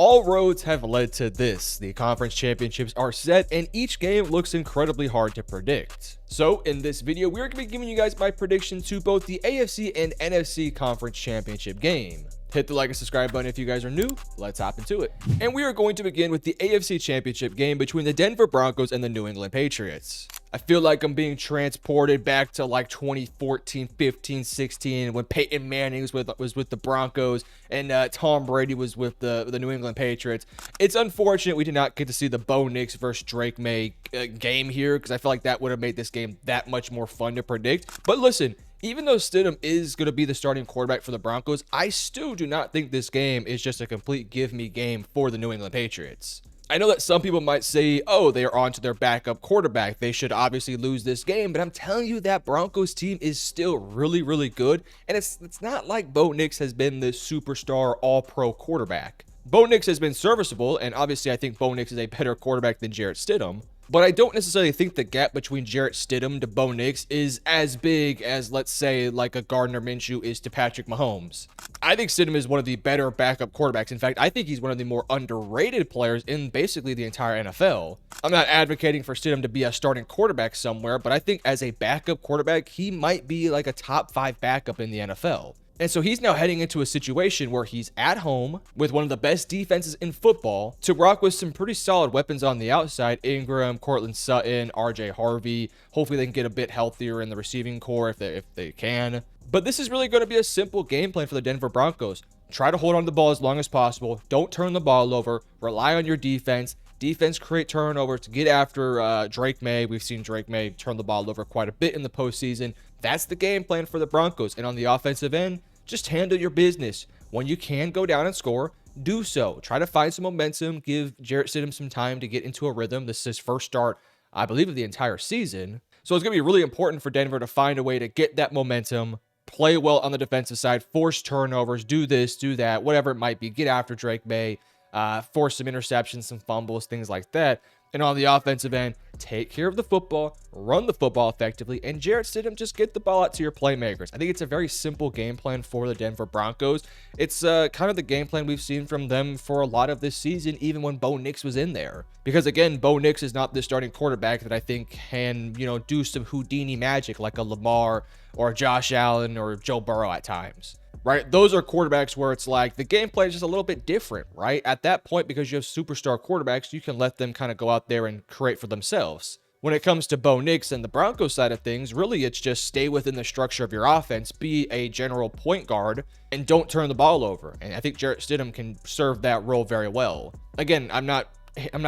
All roads have led to this. The conference championships are set and each game looks incredibly hard to predict. So in this video, we're going to be giving you guys my predictions to both the AFC and NFC conference championship game. Hit the like and subscribe button if you guys are new. Let's hop into it. And we are going to begin with the AFC Championship game between the Denver Broncos and the New England Patriots. I feel like I'm being transported back to like 2014, 15, 16 when Peyton Manning was with the Broncos and Tom Brady was with the New England Patriots. It's unfortunate we did not get to see the Bo Nix versus Drake May game here because I feel like that would have made this game that much more fun to predict. But listen, even though Stidham is going to be the starting quarterback for the Broncos, I still do not think this game is just a complete give-me game for the New England Patriots. I know that some people might say, oh, they are on to their backup quarterback. They should obviously lose this game, but I'm telling you that Broncos team is still really, really good, and it's not like Bo Nix has been this superstar all-pro quarterback. Bo Nix has been serviceable, and obviously I think Bo Nix is a better quarterback than Jarrett Stidham. But I don't necessarily think the gap between Jarrett Stidham to Bo Nix is as big as, let's say, like a Gardner Minshew is to Patrick Mahomes. I think Stidham is one of the better backup quarterbacks. In fact, I think he's one of the more underrated players in basically the entire NFL. I'm not advocating for Stidham to be a starting quarterback somewhere, but I think as a backup quarterback, he might be like a top 5 backup in the NFL. And so he's now heading into a situation where he's at home with one of the best defenses in football to rock with some pretty solid weapons on the outside. Ingram, Cortland Sutton, RJ Harvey. Hopefully they can get a bit healthier in the receiving core if they can. But this is really going to be a simple game plan for the Denver Broncos. Try to hold on to the ball as long as possible. Don't turn the ball over. Rely on your defense. Defense create turnovers to get after Drake May. We've seen Drake May turn the ball over quite a bit in the postseason. That's the game plan for the Broncos. And on the offensive end, just handle your business. When you can go down and score, do so. Try to find some momentum. Give Jarrett Stidham some time to get into a rhythm. This is his first start, I believe, of the entire season. So it's going to be really important for Denver to find a way to get that momentum, play well on the defensive side, force turnovers, do this, do that, whatever it might be. Get after Drake May, force some interceptions, some fumbles, things like that. And on the offensive end, take care of the football, run the football effectively, and Jarrett Stidham, just get the ball out to your playmakers. I think it's a very simple game plan for the Denver Broncos. It's kind of the game plan we've seen from them for a lot of this season, even when Bo Nix was in there. Because again, Bo Nix is not the starting quarterback that I think can, do some Houdini magic like a Lamar or Josh Allen or Joe Burrow at times. Right? Those are quarterbacks where it's like the gameplay is just a little bit different, right? At that point, because you have superstar quarterbacks, you can let them kind of go out there and create for themselves. When it comes to Bo Nix and the Broncos side of things, really it's just stay within the structure of your offense, be a general point guard, and don't turn the ball over. And I think Jarrett Stidham can serve that role very well. Again, I'm not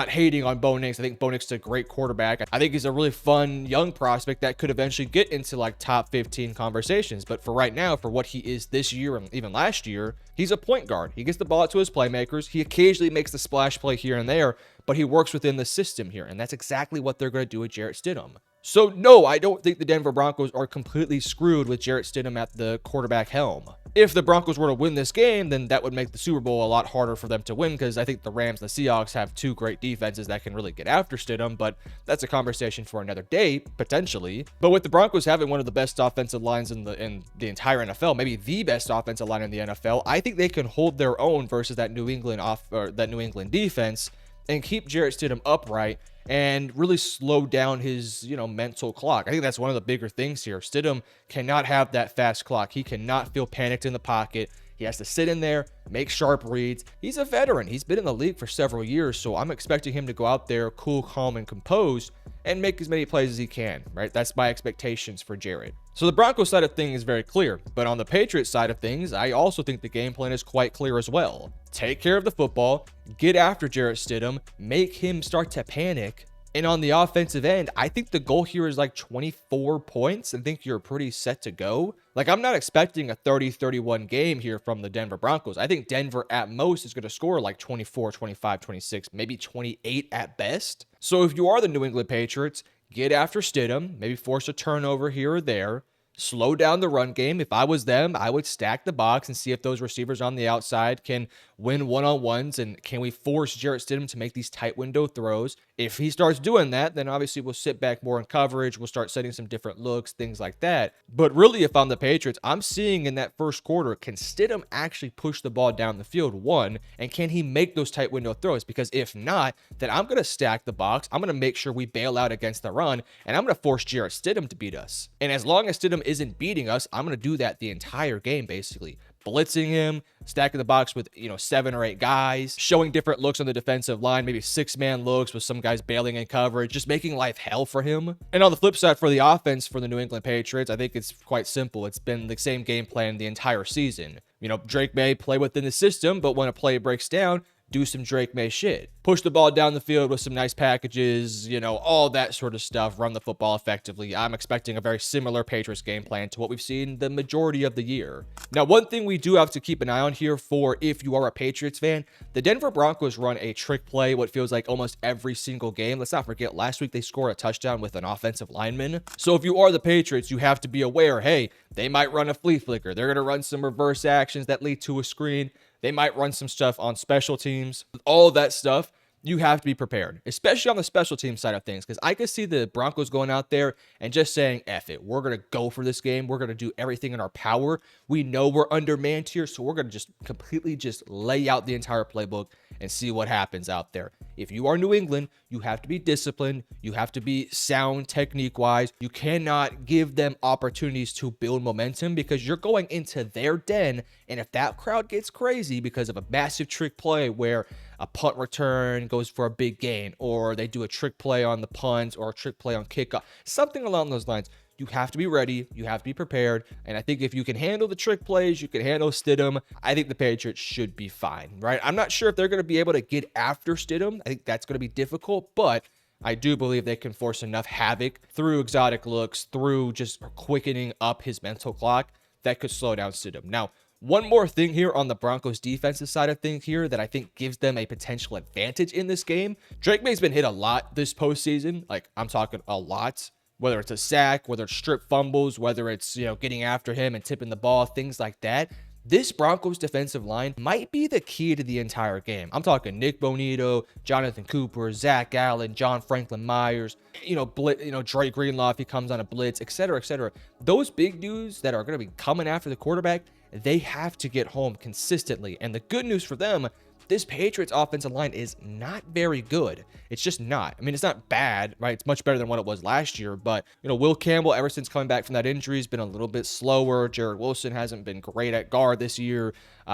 hating on Bo Nix. I think Bo Nix is a great quarterback. I think he's a really fun young prospect that could eventually get into like top 15 conversations. But for right now, for what he is this year and even last year, he's a point guard. He gets the ball out to his playmakers. He occasionally makes the splash play here and there, but he works within the system here. And that's exactly what they're going to do with Jarrett Stidham. So no, I don't think the Denver Broncos are completely screwed with Jarrett Stidham at the quarterback helm. If the Broncos were to win this game, then that would make the Super Bowl a lot harder for them to win because I think the Rams and the Seahawks have two great defenses that can really get after Stidham, but that's a conversation for another day, potentially. But with the Broncos having one of the best offensive lines in the entire NFL, maybe the best offensive line in the NFL, I think they can hold their own versus that New England defense and keep Jarrett Stidham upright and really slow down his, mental clock. I think that's one of the bigger things here. Stidham cannot have that fast clock. He cannot feel panicked in the pocket. He has to sit in there, make sharp reads. He's a veteran. He's been in the league for several years, so I'm expecting him to go out there cool, calm, and composed and make as many plays as he can, right? That's my expectations for Jarrett. So the Broncos side of things is very clear, but on the Patriots side of things, I also think the game plan is quite clear as well. Take care of the football, get after Jarrett Stidham, make him start to panic, and on the offensive end, I think the goal here is like 24 points and think you're pretty set to go. Like, I'm not expecting a 30-31 game here from the Denver Broncos. I think Denver at most is going to score like 24, 25, 26, maybe 28 at best. So if you are the New England Patriots, get after Stidham, maybe force a turnover here or there. Slow down the run game. If I was them, I would stack the box and see if those receivers on the outside can win one-on-ones, and can we force Jarrett Stidham to make these tight window throws? If he starts doing that, then obviously we'll sit back more in coverage. We'll start setting some different looks, things like that. But really, if I'm the Patriots, I'm seeing in that first quarter, can Stidham actually push the ball down the field, one, and can he make those tight window throws? Because if not, then I'm going to stack the box. I'm going to make sure we bail out against the run, and I'm going to force Jarrett Stidham to beat us. And as long as Stidham isn't beating us, I'm going to do that the entire game, basically. Blitzing him, stacking the box with, 7 or 8 guys, showing different looks on the defensive line, maybe 6-man looks with some guys bailing in coverage, just making life hell for him. And on the flip side, for the offense for the New England Patriots, I think it's quite simple. It's been the same game plan the entire season. Drake May play within the system, but when a play breaks down, do some Drake May shit. Push the ball down the field with some nice packages, all that sort of stuff. Run the football effectively. I'm expecting a very similar Patriots game plan to what we've seen the majority of the year. Now, one thing we do have to keep an eye on here for if you are a Patriots fan, the Denver Broncos run a trick play what feels like almost every single game. Let's not forget, last week they scored a touchdown with an offensive lineman. So if you are the Patriots, you have to be aware, hey, they might run a flea flicker. They're going to run some reverse actions that lead to a screen. They might run some stuff on special teams. All of that stuff, you have to be prepared, especially on the special team side of things, because I could see the Broncos going out there and just saying, F it, we're going to go for this game. We're going to do everything in our power. We know we're undermanned here, so we're going to just completely just lay out the entire playbook and see what happens out there. If you are New England, you have to be disciplined. You have to be sound technique-wise. You cannot give them opportunities to build momentum because you're going into their den, and if that crowd gets crazy because of a massive trick play where a punt return goes for a big gain, or they do a trick play on the punt or a trick play on kickoff, something along those lines, you have to be ready. You have to be prepared. And I think if you can handle the trick plays, you can handle Stidham, I think the Patriots should be fine, right? I'm not sure if they're going to be able to get after Stidham. I think that's going to be difficult, but I do believe they can force enough havoc through exotic looks, through just quickening up his mental clock that could slow down Stidham. Now, one more thing here on the Broncos defensive side of things here that I think gives them a potential advantage in this game. Drake May's been hit a lot this postseason. Like, I'm talking a lot. Whether it's a sack, whether it's strip fumbles, whether it's, getting after him and tipping the ball, things like that. This Broncos defensive line might be the key to the entire game. I'm talking Nick Bonito, Jonathan Cooper, Zach Allen, John Franklin Myers, Dre Greenlaw if he comes on a blitz, et cetera, et cetera. Those big dudes that are going to be coming after the quarterback, they have to get home consistently. And the good news for them, this Patriots offensive line is not very good. It's just not. I mean, it's not bad, right? It's much better than what it was last year. But, Will Campbell, ever since coming back from that injury, has been a little bit slower. Jared Wilson hasn't been great at guard this year.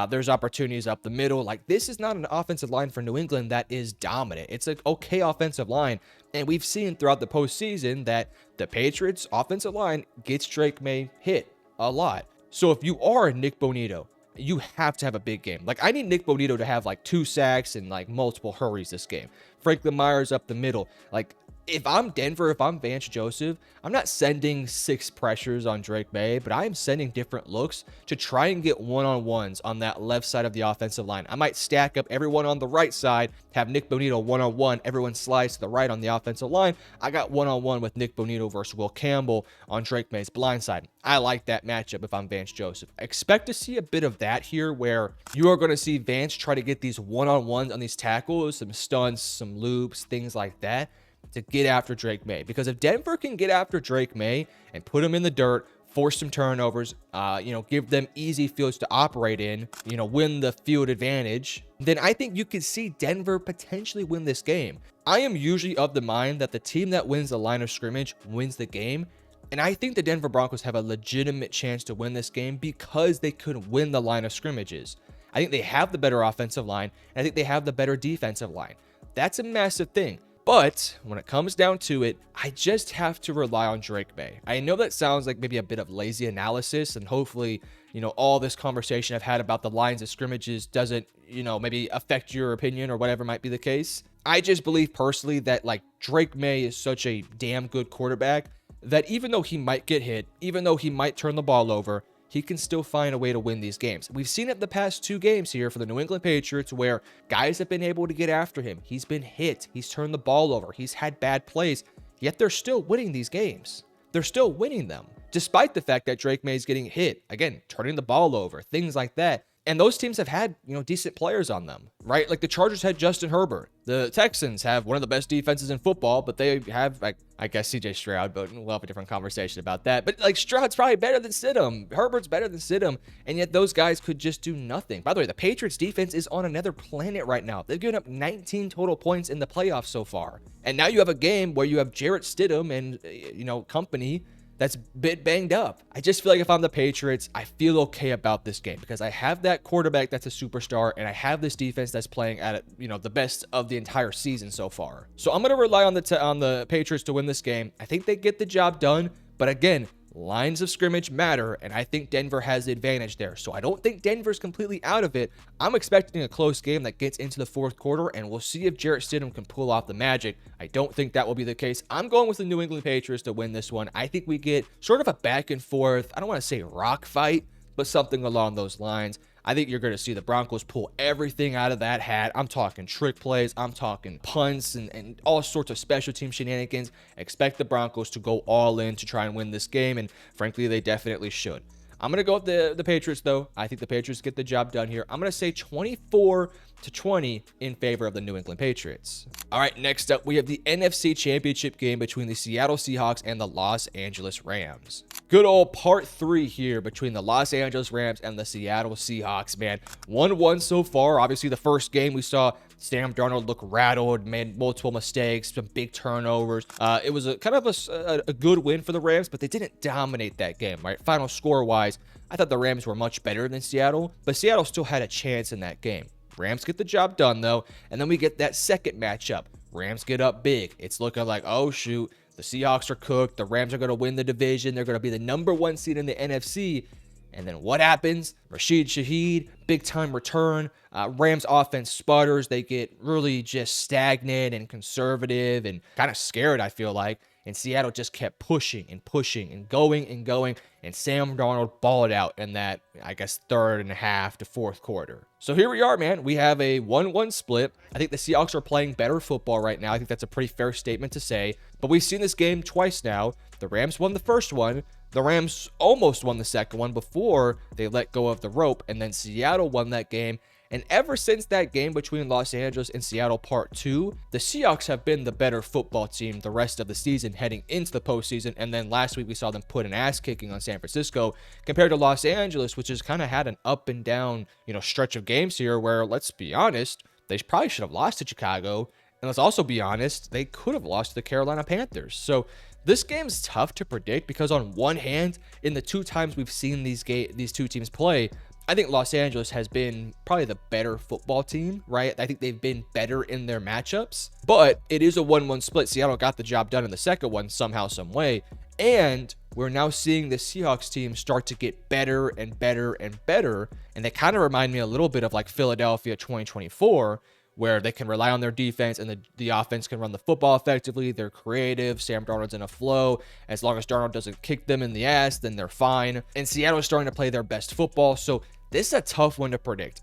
There's opportunities up the middle. Like, this is not an offensive line for New England that is dominant. It's an okay offensive line. And we've seen throughout the postseason that the Patriots offensive line gets Drake May hit a lot. So if you are Nick Bonito, you have to have a big game. Like, I need Nick Bonito to have like 2 sacks and like multiple hurries this game. Franklin Myers up the middle. Like, if I'm Denver, if I'm Vance Joseph, I'm not sending 6 pressures on Drake May, but I am sending different looks to try and get one-on-ones on that left side of the offensive line. I might stack up everyone on the right side, have Nick Bonito one-on-one, everyone slides to the right on the offensive line. I got one-on-one with Nick Bonito versus Will Campbell on Drake May's blind side. I like that matchup if I'm Vance Joseph. Expect to see a bit of that here where you are going to see Vance try to get these one-on-ones on these tackles, some stunts, some loops, things like that, to get after Drake May. Because if Denver can get after Drake May and put him in the dirt, force some turnovers, give them easy fields to operate in, win the field advantage, then I think you could see Denver potentially win this game. I am usually of the mind that the team that wins the line of scrimmage wins the game. And I think the Denver Broncos have a legitimate chance to win this game because they could win the line of scrimmages. I think they have the better offensive line, and I think they have the better defensive line. That's a massive thing. But when it comes down to it, I just have to rely on Drake May. I know that sounds like maybe a bit of lazy analysis, and hopefully, all this conversation I've had about the lines of scrimmages doesn't, maybe affect your opinion or whatever might be the case. I just believe personally that Drake May is such a damn good quarterback that even though he might get hit, even though he might turn the ball over, he can still find a way to win these games. We've seen it the past 2 games here for the New England Patriots where guys have been able to get after him. He's been hit. He's turned the ball over. He's had bad plays, yet they're still winning these games. They're still winning them, despite the fact that Drake May is getting hit, again, turning the ball over, things like that. And those teams have had, decent players on them, right? Like the Chargers had Justin Herbert. The Texans have one of the best defenses in football, but they have, I guess, CJ Stroud, but we'll have a different conversation about that. But like Stroud's probably better than Stidham. Herbert's better than Stidham. And yet those guys could just do nothing. By the way, the Patriots defense is on another planet right now. They've given up 19 total points in the playoffs so far. And now you have a game where you have Jarrett Stidham and, company that's a bit banged up. I just feel like if I'm the Patriots, I feel okay about this game because I have that quarterback that's a superstar and I have this defense that's playing at, the best of the entire season so far. So I'm going to rely on the Patriots to win this game. I think they get the job done, but again, lines of scrimmage matter, and I think Denver has the advantage there. So I don't think Denver's completely out of it. I'm expecting a close game that gets into the fourth quarter, and we'll see if Jarrett Stidham can pull off the magic. I don't think that will be the case. I'm going with the New England Patriots to win this one. I think we get sort of a back and forth, I don't want to say rock fight, but something along those lines. I think you're going to see the Broncos pull everything out of that hat. I'm talking trick plays. I'm talking punts and all sorts of special team shenanigans. Expect the Broncos to go all in to try and win this game, and frankly, they definitely should. I'm going to go with the Patriots, though. I think the Patriots get the job done here. I'm going to say 24-20 in favor of the New England Patriots. All right, next up, we have the NFC Championship game between the Seattle Seahawks and the Los Angeles Rams. Good old part 3 here between the Los Angeles Rams and the Seattle Seahawks, man. 1-1 so far. Obviously, the first game we saw Sam Darnold look rattled, made multiple mistakes, some big turnovers. It was a kind of a good win for the Rams, but they didn't dominate that game, right? Final score-wise, I thought the Rams were much better than Seattle, but Seattle still had a chance in that game. Rams get the job done, though, and then we get that second matchup. Rams get up big. It's looking like, oh, shoot, the Seahawks are cooked. The Rams are going to win the division. They're going to be the number 1 seed in the NFC. And then what happens? Rashid Shaheed, big-time return. Rams offense sputters. They get really just stagnant and conservative and kind of scared, I feel like. And Seattle just kept pushing and pushing and going and going. And Sam Darnold balled out in that, I guess, third and a half to fourth quarter. So here we are, man. We have a 1-1 split. I think the Seahawks are playing better football right now. I think that's a pretty fair statement to say. But we've seen this game twice now. The Rams won the first one. The Rams almost won the second one before they let go of the rope. And then Seattle won that game. And ever since that game between Los Angeles and Seattle Part 2, the Seahawks have been the better football team the rest of the season heading into the postseason. And then last week we saw them put an ass kicking on San Francisco compared to Los Angeles, which has kind of had an up and down, stretch of games here where, let's be honest, they probably should have lost to Chicago. And let's also be honest, they could have lost to the Carolina Panthers. So this game's tough to predict because on one hand, in the 2 times we've seen these 2 teams play, I think Los Angeles has been probably the better football team, right? I think they've been better in their matchups, but it is a 1-1 split. Seattle got the job done in the second one somehow, some way. And we're now seeing the Seahawks team start to get better and better and better. And they kind of remind me a little bit of like Philadelphia 2024, where they can rely on their defense and the offense can run the football effectively. They're creative. Sam Darnold's in a flow. As long as Darnold doesn't kick them in the ass, then they're fine. And Seattle is starting to play their best football. So this is a tough one to predict.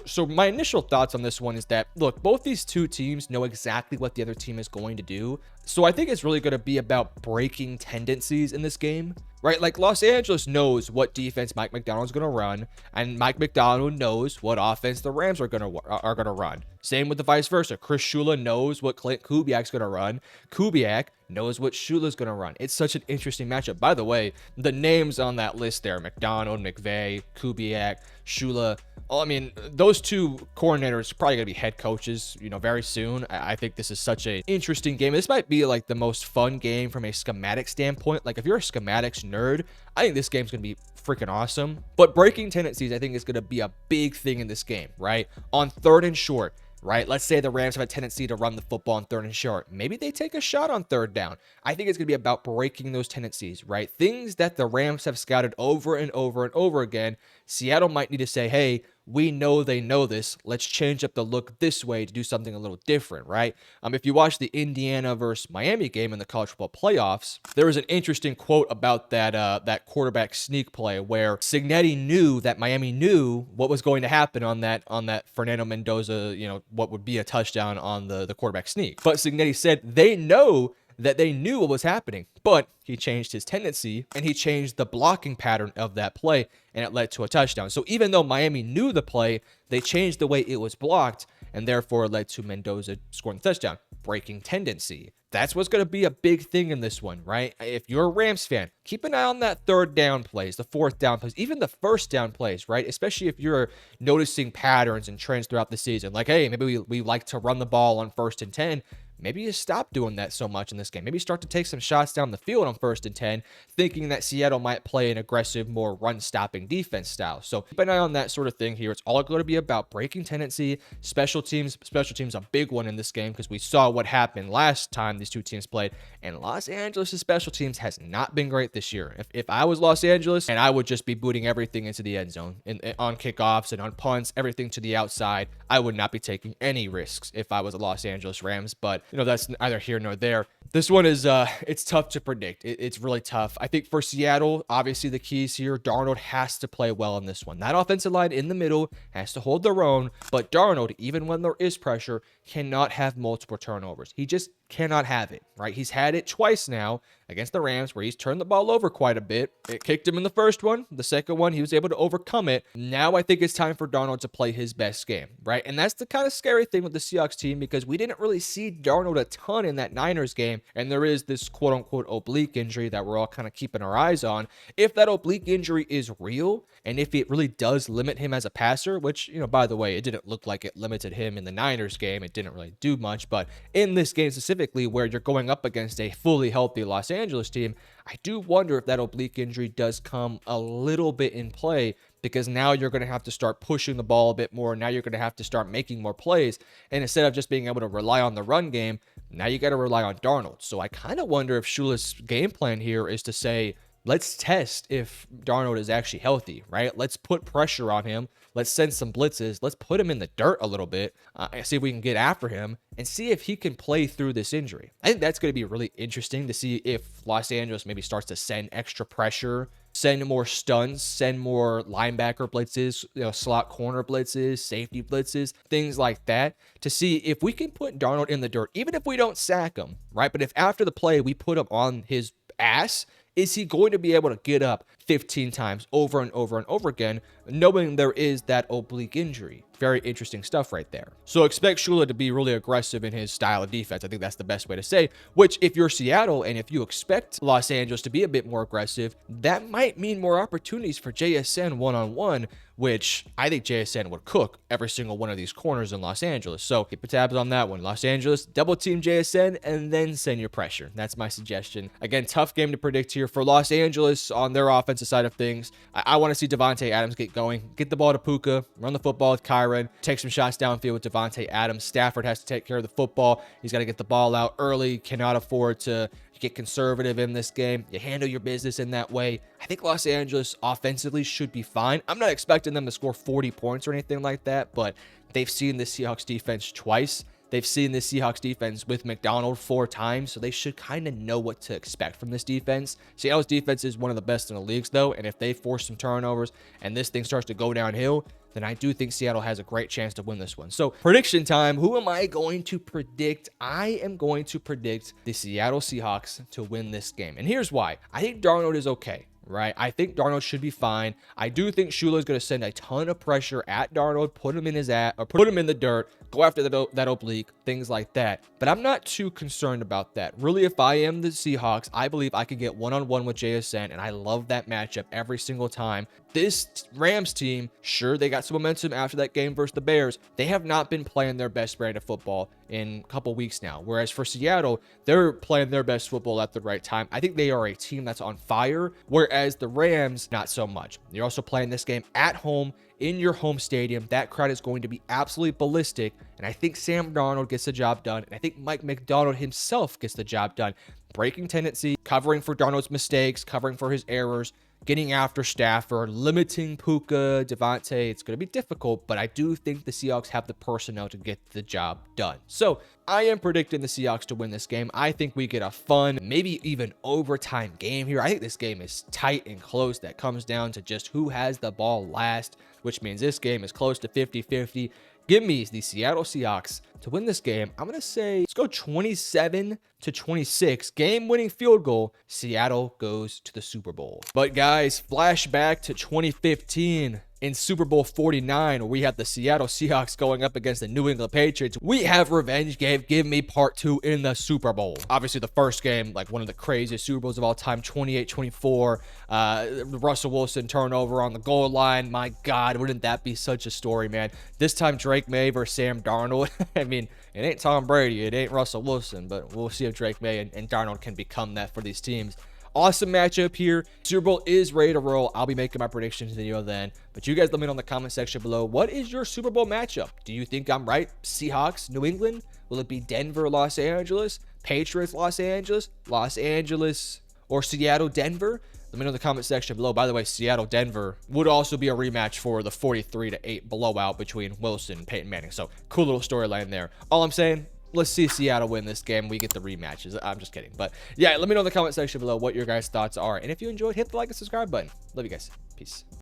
So my initial thoughts on this one is that, look, both these 2 teams know exactly what the other team is going to do. So I think it's really going to be about breaking tendencies in this game, right? Like Los Angeles knows what defense Mike Macdonald's going to run, and Mike Macdonald knows what offense the Rams are going to run. Same with the vice versa. Chris Shula knows what Clint Kubiak's going to run. Kubiak knows what Shula's going to run. It's such an interesting matchup. By the way, the names on that list there, Macdonald, McVay, Kubiak, Shula, I mean, those 2 coordinators are probably going to be head coaches, very soon. I think this is such an interesting game. This might be like the most fun game from a schematic standpoint. Like if you're a schematics nerd, I think this game's going to be freaking awesome. But breaking tendencies, I think, is going to be a big thing in this game, right? On 3rd and short, right? Let's say the Rams have a tendency to run the football on 3rd and short. Maybe they take a shot on 3rd down. I think it's going to be about breaking those tendencies, right? Things that the Rams have scouted over and over and over again. Seattle might need to say, hey, we know they know this. Let's change up the look this way to do something a little different, right? If you watch the Indiana versus Miami game in the college football playoffs, there was an interesting quote about that quarterback sneak play where Cignetti knew that Miami knew what was going to happen on that Fernando Mendoza, what would be a touchdown on the quarterback sneak. But Cignetti said they know that they knew what was happening, but he changed his tendency and he changed the blocking pattern of that play, and it led to a touchdown. So even though Miami knew the play, they changed the way it was blocked, and therefore it led to Mendoza scoring the touchdown. Breaking tendency. That's what's going to be a big thing in this one, right? If you're a Rams fan, keep an eye on that third down plays, the fourth down plays, even the first down plays, right? Especially if you're noticing patterns and trends throughout the season. Like, hey, maybe we like to run the ball on 1st and 10. Maybe you stop doing that so much in this game. Maybe start to take some shots down the field on 1st and 10, thinking that Seattle might play an aggressive, more run-stopping defense style. So keep an eye on that sort of thing here. It's all going to be about breaking tendency, special teams. Special teams a big one in this game because we saw what happened last time these two teams played, and Los Angeles' special teams has not been great this year. If I was Los Angeles, and I would just be booting everything into the end zone on kickoffs and on punts, everything to the outside, I would not be taking any risks if I was the Los Angeles Rams, but that's neither here nor there. This one is, it's tough to predict. It's really tough. I think for Seattle, obviously the keys here, Darnold has to play well in this one. That offensive line in the middle has to hold their own, but Darnold, even when there is pressure, cannot have multiple turnovers. He just cannot have it, right? He's had it twice now against the Rams where he's turned the ball over quite a bit. It kicked him in the first one. The second one, he was able to overcome it. Now I think it's time for Darnold to play his best game, right? And that's the kind of scary thing with the Seahawks team because we didn't really see Darnold a ton in that Niners game, and there is this quote-unquote oblique injury that we're all kind of keeping our eyes on. If that oblique injury is real, and if it really does limit him as a passer, which, by the way, it didn't look like it limited him in the Niners game. It didn't really do much, but in this game specifically, where you're going up against a fully healthy Los Angeles team, I do wonder if that oblique injury does come a little bit in play, because now you're going to have to start pushing the ball a bit more. Now you're going to have to start making more plays. And instead of just being able to rely on the run game, now you got to rely on Darnold. So I kind of wonder if Shula's game plan here is to say, let's test if Darnold is actually healthy, right? Let's put pressure on him. Let's send some blitzes. Let's put him in the dirt a little bit and see if we can get after him and see if he can play through this injury. I think that's going to be really interesting to see if Los Angeles maybe starts to send extra pressure, send more stuns, send more linebacker blitzes, slot corner blitzes, safety blitzes, things like that, to see if we can put Darnold in the dirt, even if we don't sack him, right? But if after the play we put him on his ass, is he going to be able to get up 15 times over and over and over again, knowing there is that oblique injury? Very interesting stuff right there. So expect Shula to be really aggressive in his style of defense. I think that's the best way to say, which if you're Seattle and if you expect Los Angeles to be a bit more aggressive, that might mean more opportunities for JSN one-on-one, which I think JSN would cook every single one of these corners in Los Angeles. So keep your tabs on that one. Los Angeles, double team JSN and then send your pressure. That's my suggestion. Again, tough game to predict here for Los Angeles on their offensive side of things. I want to see Devontae Adams get going, get the ball to Puka, run the football with Kyron, take some shots downfield with Devontae Adams. Stafford has to take care of the football. He's got to get the ball out early, cannot afford to get conservative in this game. You handle your business in that way. I think Los Angeles offensively should be fine. I'm not expecting them to score 40 points or anything like that, but they've seen the Seahawks defense twice. They've seen the Seahawks defense with McDonald 4 times, so they should kind of know what to expect from this defense. Seattle's defense is one of the best in the leagues, though, and if they force some turnovers and this thing starts to go downhill, then I do think Seattle has a great chance to win this one. So prediction time. Who am I going to predict? I am going to predict the Seattle Seahawks to win this game. And here's why. I think Darnold is okay, right? I think Darnold should be fine. I do think Shula is going to send a ton of pressure at Darnold, put him in his ass, or put him in the dirt, go after that oblique, things like that. But I'm not too concerned about that. Really, if I am the Seahawks, I believe I could get one-on-one with JSN, and I love that matchup every single time. This Rams team, sure, they got some momentum after that game versus the Bears. They have not been playing their best brand of football in a couple weeks now. Whereas for Seattle, they're playing their best football at the right time. I think they are a team that's on fire, whereas the Rams, not so much. You're also playing this game at home in your home stadium. That crowd is going to be absolutely ballistic. And I think Sam Darnold gets the job done. And I think Mike McDonald himself gets the job done. Breaking tendency, covering for Darnold's mistakes, covering for his errors, getting after Stafford, limiting Puka, Devontae. It's going to be difficult, but I do think the Seahawks have the personnel to get the job done. So I am predicting the Seahawks to win this game. I think we get a fun, maybe even overtime game here. I think this game is tight and close. That comes down to just who has the ball last, which means this game is close to 50-50. Give me the Seattle Seahawks to win this game. I'm going to say, let's go 27-26. Game-winning field goal. Seattle goes to the Super Bowl. But guys, flashback to 2015. In Super Bowl 49, where we have the Seattle Seahawks going up against the New England Patriots. We have revenge game. Give me part 2 in the Super Bowl. Obviously, the first game, like one of the craziest Super Bowls of all time, 28-24. Russell Wilson turnover on the goal line. My God, wouldn't that be such a story, man? This time, Drake May versus Sam Darnold. I mean, it ain't Tom Brady. It ain't Russell Wilson, but we'll see if Drake May and Darnold can become that for these teams. Awesome matchup here. Super Bowl is ready to roll. I'll be making my predictions video then. But you guys let me know in the comment section below. What is your Super Bowl matchup? Do you think I'm right? Seahawks, New England? Will it be Denver, Los Angeles? Patriots, Los Angeles? Los Angeles or Seattle, Denver? Let me know in the comment section below. By the way, Seattle, Denver would also be a rematch for the 43-8 blowout between Wilson and Peyton Manning. So cool little storyline there. All I'm saying, let's see Seattle win this game. We get the rematches. I'm just kidding. But yeah, let me know in the comment section below what your guys' thoughts are. And if you enjoyed, hit the like and subscribe button. Love you guys. Peace.